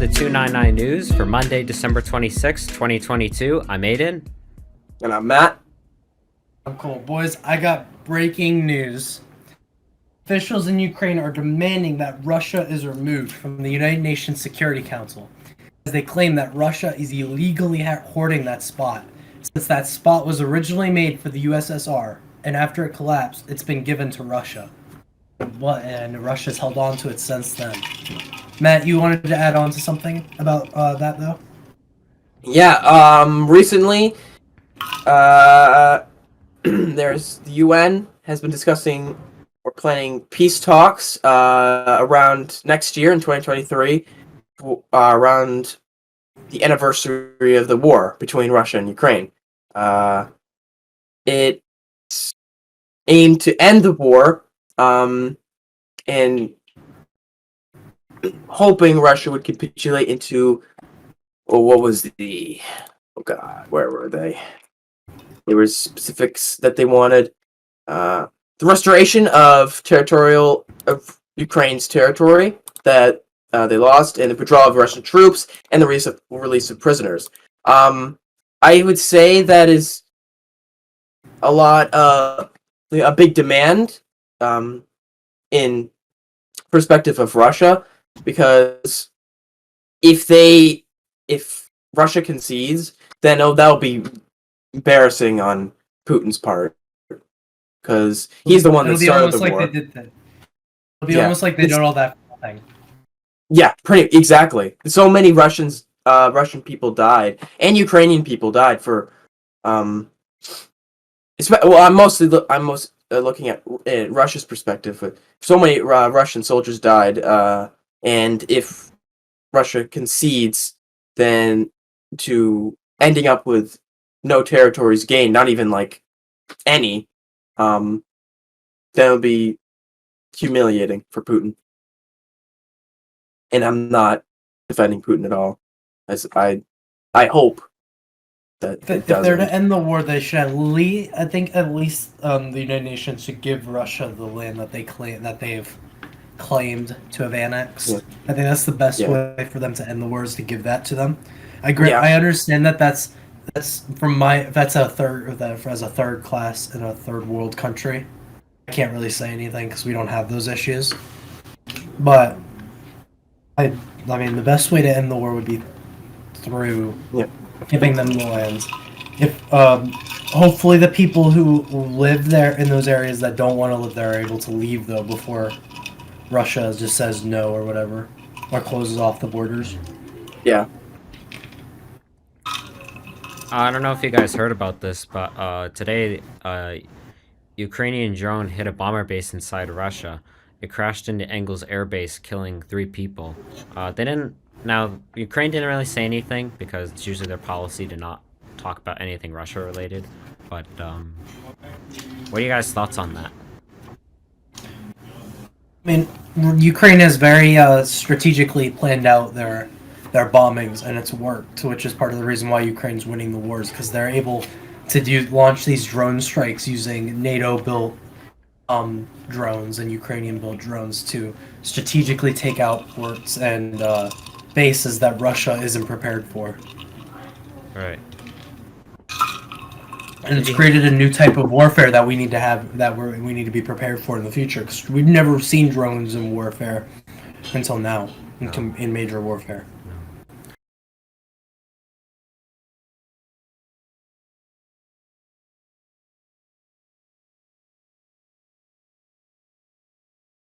the 299 news for Monday, December 26, 2022. I'm Aiden. And I'm Matt. I'm Cole. Boys, I got breaking news. Officials in Ukraine are demanding that Russia is removed from the United Nations Security Council, as they claim that Russia is illegally hoarding that spot, since that spot was originally made for the USSR, and after it collapsed, it's been given to Russia. And Russia's held on to it since then. Matt, you wanted to add on to something about that, though? Yeah, recently, there's the UN has been discussing or planning peace talks around next year in 2023, around the anniversary of the war between Russia and Ukraine. It's aimed to end the war, and hoping Russia would capitulate into, where were they? There were specifics that they wanted. The restoration of Ukraine's territory that they lost, and the withdrawal of Russian troops, and the release of prisoners. I would say that is a big demand in perspective of Russia, because if Russia concedes, then that'll be embarrassing on Putin's part, because he's the one that started the war. It'll be almost like they did all that thing. Yeah, exactly. So many Russian people died, and Ukrainian people died for. I'm mostly looking at Russia's perspective. But so many Russian soldiers died, and if Russia concedes, then to ending up with no territories gained, not even like any, that would be humiliating for Putin. And I'm not defending Putin at all, as I hope that if they're to end the war, they should at least, the United Nations should give Russia the land that they've claimed to have annexed. Yeah. I think that's the best way for them to end the war, is to give that to them. I agree. Yeah. I understand that that's as a third class in a third world country. I can't really say anything because we don't have those issues. But I mean, the best way to end the war would be through giving them the lands. If hopefully the people who live there in those areas that don't want to live there are able to leave, though, before Russia just says no or whatever, or closes off the borders. Yeah. I don't know if you guys heard about this, but today, Ukrainian drone hit a bomber base inside Russia. It crashed into Engel's air base, killing 3 people. Ukraine didn't really say anything, because it's usually their policy to not talk about anything Russia-related. But, what are you guys' thoughts on that? I mean, Ukraine has very strategically planned out their bombings, and it's worked, which is part of the reason why Ukraine's winning the wars, because they're able to launch these drone strikes using NATO-built drones and Ukrainian-built drones to strategically take out ports and bases that Russia isn't prepared for. Right. And it's created a new type of warfare that we need to have, we need to be prepared for in the future, because we've never seen drones in warfare until now, in major warfare.